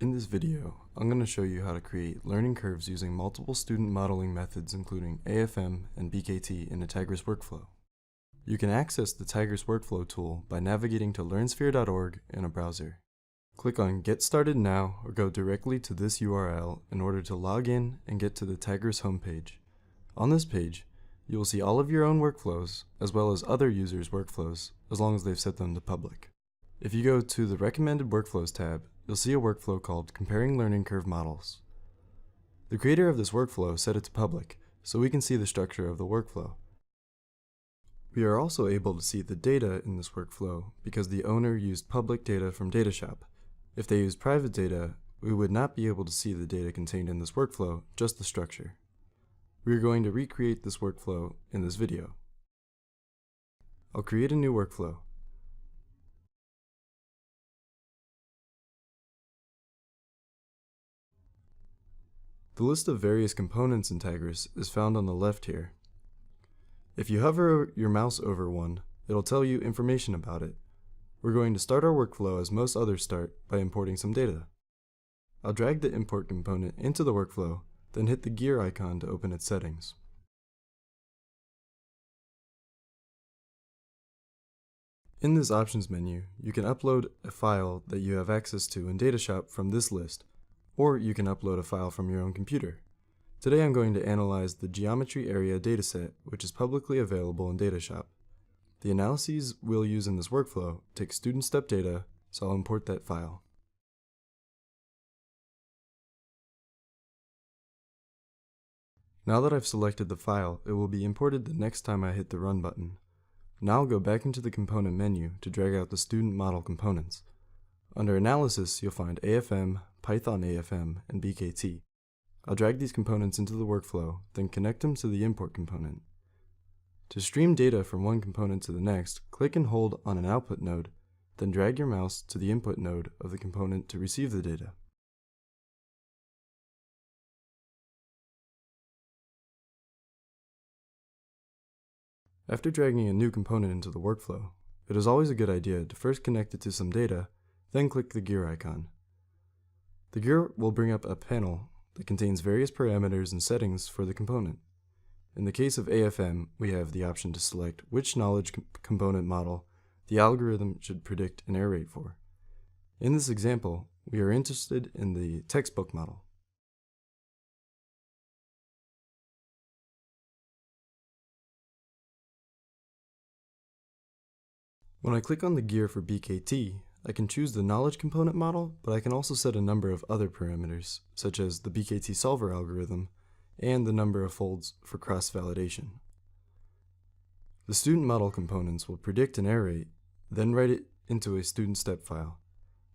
In this video, I'm going to show you how to create learning curves using multiple student modeling methods including AFM and BKT in the Tigris workflow. You can access the Tigris workflow tool by navigating to LearnSphere.org in a browser. Click on Get Started Now or go directly to this URL in order to log in and get to the Tigris homepage. On this page, you will see all of your own workflows as well as other users' workflows as long as they've set them to public. If you go to the Recommended Workflows tab, you'll see a workflow called Comparing Learning Curve Models. The creator of this workflow set it to public, so we can see the structure of the workflow. We are also able to see the data in this workflow because the owner used public data from DataShop. If they used private data, we would not be able to see the data contained in this workflow, just the structure. We are going to recreate this workflow in this video. I'll create a new workflow. The list of various components in Tigris is found on the left here. If you hover your mouse over one, it'll tell you information about it. We're going to start our workflow as most others start by importing some data. I'll drag the import component into the workflow, then hit the gear icon to open its settings. In this options menu, you can upload a file that you have access to in DataShop from this list, or you can upload a file from your own computer. Today I'm going to analyze the geometry area dataset, which is publicly available in DataShop. The analyses we'll use in this workflow take student step data, so I'll import that file. Now that I've selected the file, it will be imported the next time I hit the Run button. Now I'll go back into the component menu to drag out the student model components. Under Analysis, you'll find AFM, Python AFM, and BKT. I'll drag these components into the workflow, then connect them to the import component. To stream data from one component to the next, click and hold on an output node, then drag your mouse to the input node of the component to receive the data. After dragging a new component into the workflow, it is always a good idea to first connect it to some data, then click the gear icon. The gear will bring up a panel that contains various parameters and settings for the component. In the case of AFM, we have the option to select which knowledge component model the algorithm should predict an error rate for. In this example, we are interested in the textbook model. When I click on the gear for BKT, I can choose the knowledge component model, but I can also set a number of other parameters, such as the BKT solver algorithm and the number of folds for cross-validation. The student model components will predict an error rate, then write it into a student step file.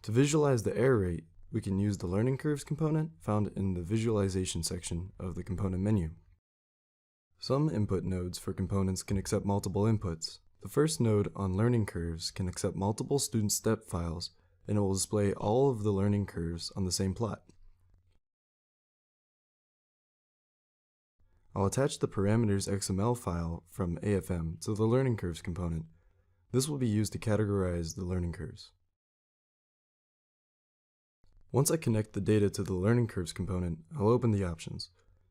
To visualize the error rate, we can use the learning curves component found in the visualization section of the component menu. Some input nodes for components can accept multiple inputs. The first node on learning curves can accept multiple student step files, and it will display all of the learning curves on the same plot. I'll attach the parameters XML file from AFM to the learning curves component. This will be used to categorize the learning curves. Once I connect the data to the learning curves component, I'll open the options.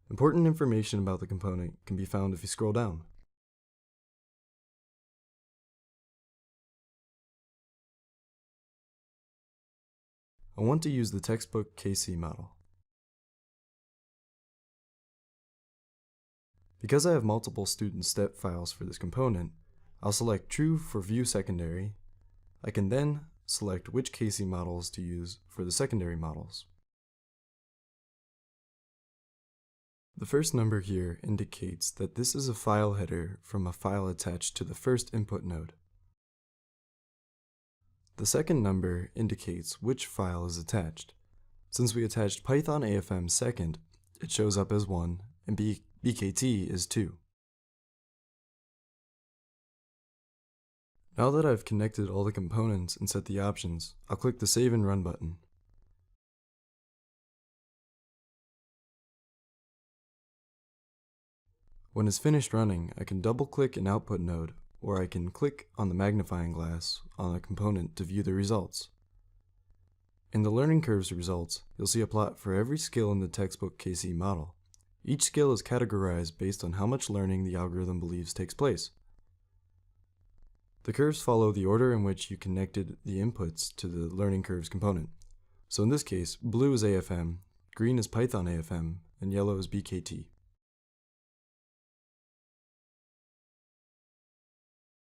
Important information about the component can be found if you scroll down. I want to use the textbook KC model. Because I have multiple student step files for this component, I'll select True for View Secondary. I can then select which KC models to use for the secondary models. The first number here indicates that this is a file header from a file attached to the first input node. The second number indicates which file is attached. Since we attached Python AFM second, it shows up as 1 and BKT is 2. Now that I've connected all the components and set the options, I'll click the Save and Run button. When it's finished running, I can double-click an output node, or I can click on the magnifying glass on a component to view the results. In the learning curves results, you'll see a plot for every skill in the textbook KC model. Each skill is categorized based on how much learning the algorithm believes takes place. The curves follow the order in which you connected the inputs to the learning curves component. So in this case, blue is AFM, green is Python AFM, and yellow is BKT.